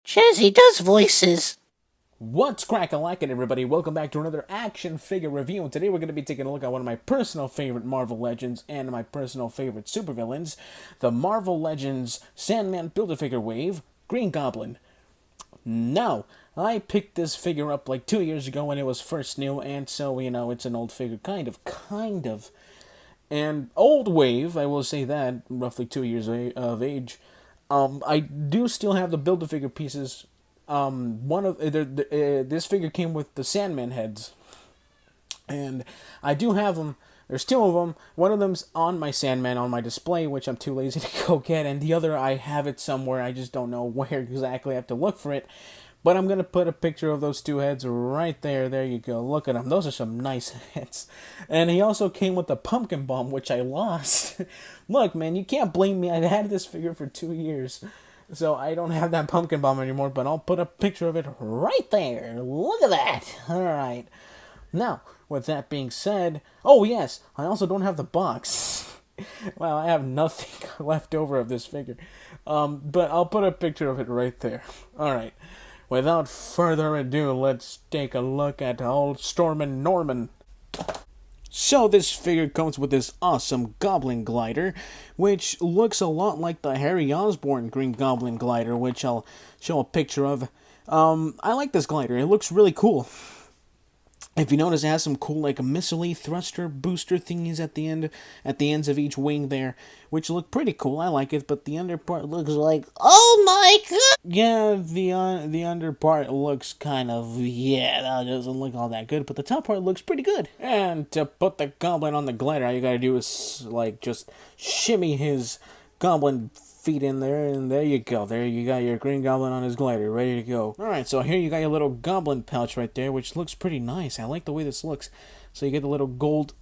Jazzy does voices. What's crack-a-lackin', everybody? Welcome back to another action figure review, and today we're going to be taking a look at one of my personal favorite Marvel Legends and my personal favorite supervillains, the Marvel Legends Sandman Build-A-Figure Wave, Green Goblin. Now, I picked this figure up like 2 years ago when it was first new, and so, it's an old figure, kind of. And old wave, I will say that, roughly 2 years of age. I do still have the Build-A-Figure pieces. One of this figure came with the Sandman heads, and I do have them. There's two of them. One of them's on my Sandman on my display, which I'm too lazy to go get, and the other I have it somewhere. I just don't know where exactly. I have to look for it. But I'm gonna put a picture of those two heads right there. There you go. Look at them. Those are some nice heads. And he also came with the pumpkin bomb, which I lost. Look, man, you can't blame me. I've had this figure for 2 years. So I don't have that pumpkin bomb anymore, but I'll put a picture of it right there. Look at that. Alright. Now, with that being said, oh yes, I also don't have the box. Well, I have nothing left over of this figure. But I'll put a picture of it right there. Alright. Without further ado, let's take a look at old Stormin' Norman. So this figure comes with this awesome Goblin glider, which looks a lot like the Harry Osborn Green Goblin glider, which I'll show a picture of. I like this glider. It looks really cool. If you notice, it has some cool, like, missile thruster booster thingies at the ends of each wing there, which look pretty cool. I like it, but the under part looks like, oh my god! Yeah, the under part looks kind of, yeah, that doesn't look all that good, but the top part looks pretty good. And to put the goblin on the glider, all you gotta do is, like, just shimmy his goblin feet in there, and there you go. There you got your Green Goblin on his glider, ready to go. Alright, so here you got your little goblin pouch right there, which looks pretty nice. I like the way this looks. So you get the little gold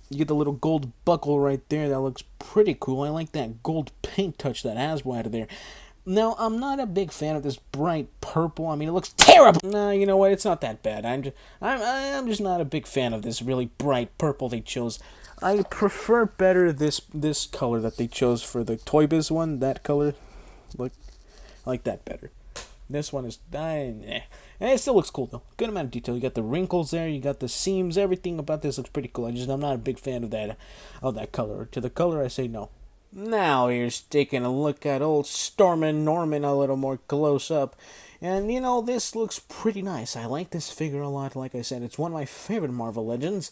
buckle right there. That looks pretty cool. I like that gold paint touch that Hasbro added there. Now, I'm not a big fan of this bright purple. I mean, it looks terrible. Nah, you know what? It's not that bad. I'm just not a big fan of this really bright purple they chose. I prefer better this color that they chose for the Toy Biz one. That color, look, I like that better. This one is, it still looks cool though. Good amount of detail. You got the wrinkles there. You got the seams. Everything about this looks pretty cool. I'm not a big fan of that color. To the color, I say no. Now here's taking a look at old Stormin' Norman a little more close up. And, this looks pretty nice. I like this figure a lot. Like I said, it's one of my favorite Marvel Legends.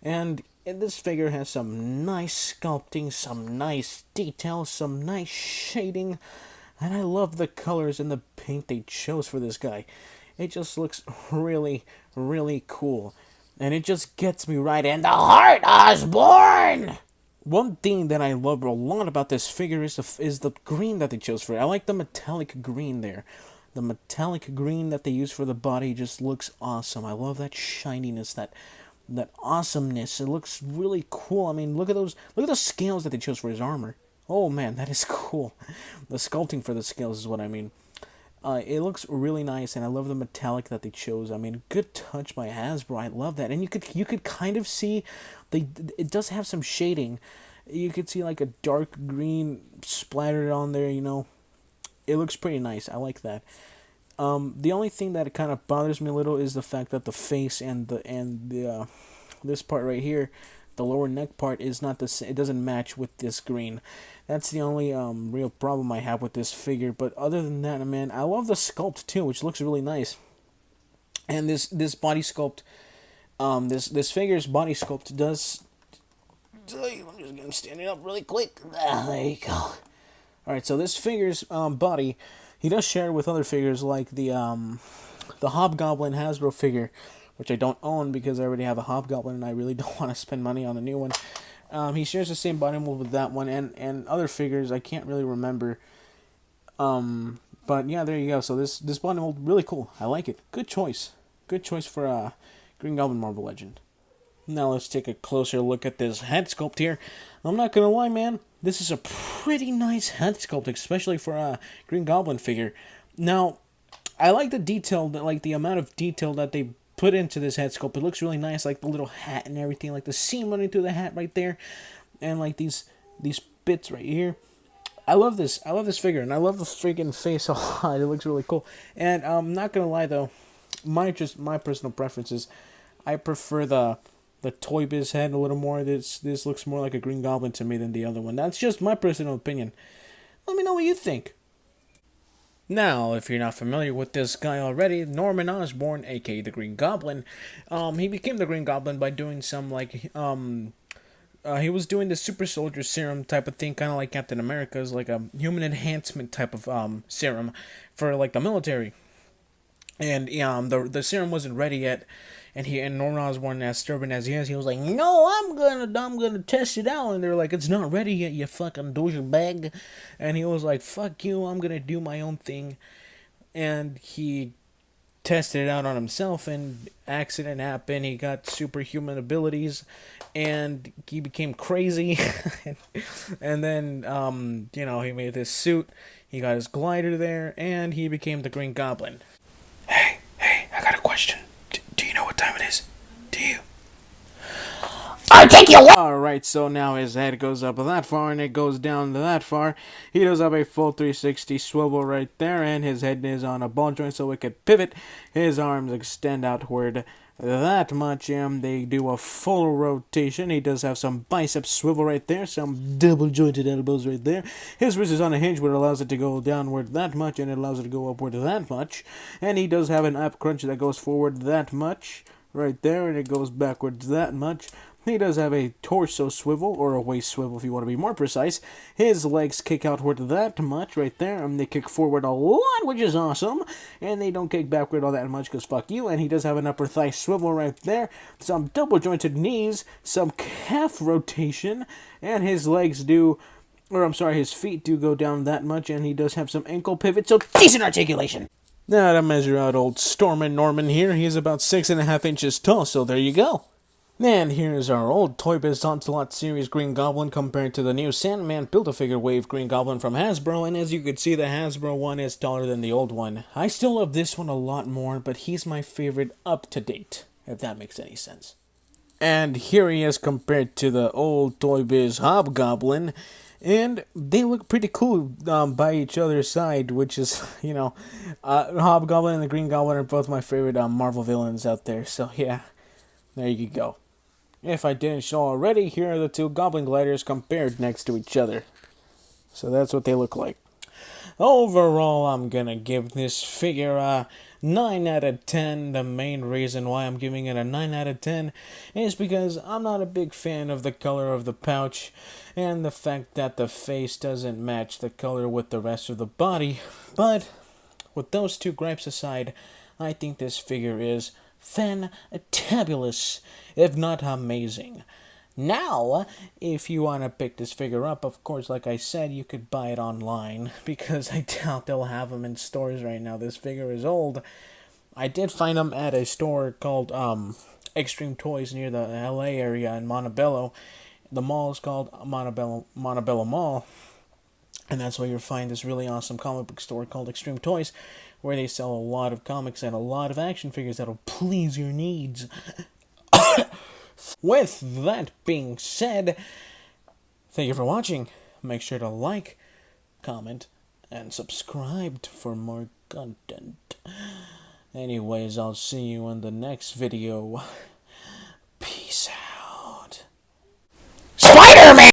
And this figure has some nice sculpting, some nice details, some nice shading. And I love the colors and the paint they chose for this guy. It just looks really, really cool. And it just gets me right in the heart, Osborn! One thing that I love a lot about this figure is the green that they chose for it. I like the metallic green there. The metallic green that they use for the body just looks awesome. I love that shininess, that awesomeness. It looks really cool. I mean, look at the scales that they chose for his armor. Oh man, that is cool. The sculpting for the scales is what I mean. It looks really nice, and I love the metallic that they chose. I mean, good touch by Hasbro. I love that, and you could kind of see it does have some shading. You could see like a dark green splattered on there. It looks pretty nice. I like that. The only thing that kind of bothers me a little is the fact that the face and the this part right here, the lower neck part, is not the same. It doesn't match with this green. That's the only real problem I have with this figure. But other than that, man, I love the sculpt too, which looks really nice. And this body sculpt, this figure's body sculpt does. I'm just gonna stand it up really quick. There you go. All right, so this figure's body, he does share with other figures like the Hobgoblin Hasbro figure, which I don't own because I already have a Hobgoblin and I really don't want to spend money on a new one. He shares the same body mold with that one and other figures I can't really remember. But yeah, there you go. So this body mold, really cool. I like it. Good choice. Good choice for Green Goblin Marvel Legend. Now let's take a closer look at this head sculpt here. I'm not gonna lie, man. This is a pretty nice head sculpt, especially for a Green Goblin figure. Now, I like the detail, like the amount of detail that they put into this head sculpt. It looks really nice, like the little hat and everything, like the seam running through the hat right there, and like these bits right here. I love this. I love this figure, and I love the freaking face a lot. It looks really cool. And I'm not gonna lie though, my personal preferences, I prefer the Toy Biz head a little more. This looks more like a Green Goblin to me than the other one. That's just my personal opinion. Let me know what you think. Now, if you're not familiar with this guy already, Norman Osborn, aka the Green Goblin, he became the Green Goblin by doing some he was doing the super soldier serum type of thing, kind of like Captain America's, like a human enhancement type of serum for like the military. And the serum wasn't ready yet, and Norman Osborn, as stubborn as he is, he was like, "No, I'm gonna test it out." And they're like, "It's not ready yet, you fucking douchebag." And he was like, "Fuck you, I'm gonna do my own thing." And he tested it out on himself, and accident happened. He got superhuman abilities, and he became crazy. And then he made this suit. He got his glider there, and he became the Green Goblin. Hey, I got a question. Do you know what time it is? Do you? I'll take you. Alright, so now his head goes up that far and it goes down that far. He does have a full 360 swivel right there, and his head is on a ball joint so it could pivot. His arms extend outward that much, and they do a full rotation. He does have some bicep swivel right there, some double jointed elbows right there. His wrist is on a hinge, which allows it to go downward that much, and it allows it to go upward that much. And he does have an ab crunch that goes forward that much right there, and it goes backwards that much. He does have a torso swivel, or a waist swivel if you want to be more precise. His legs kick outward that much right there, and they kick forward a lot, which is awesome. And they don't kick backward all that much, because fuck you. And he does have an upper thigh swivel right there, some double jointed knees, some calf rotation, and his legs do, or I'm sorry, his feet do go down that much, and he does have some ankle pivot, so decent articulation. Now to measure out old Stormin' Norman here, he's about 6.5 inches tall, so there you go. And here's our old Toy Biz Onslaught series Green Goblin compared to the new Sandman Build-A-Figure Wave Green Goblin from Hasbro, and as you can see, the Hasbro one is taller than the old one. I still love this one a lot more, but he's my favorite up to date, if that makes any sense. And here he is compared to the old Toy Biz Hobgoblin, and they look pretty cool by each other's side, which is, Hobgoblin and the Green Goblin are both my favorite Marvel villains out there, so yeah, there you go. If I didn't show already, here are the two Goblin gliders compared next to each other. So that's what they look like. Overall, I'm gonna give this figure a 9 out of 10. The main reason why I'm giving it a 9 out of 10 is because I'm not a big fan of the color of the pouch and the fact that the face doesn't match the color with the rest of the body. But with those two gripes aside, I think this figure is fantabulous, if not amazing. Now, if you want to pick this figure up, of course, like I said, you could buy it online, because I doubt they'll have them in stores right now. This figure is old. I did find them at a store called Extreme Toys near the LA area in Montebello. The mall is called Montebello Mall, and that's where you'll find this really awesome comic book store called Extreme Toys, where they sell a lot of comics and a lot of action figures that'll please your needs. With that being said, thank you for watching. Make sure to like, comment, and subscribe for more content. Anyways, I'll see you in the next video.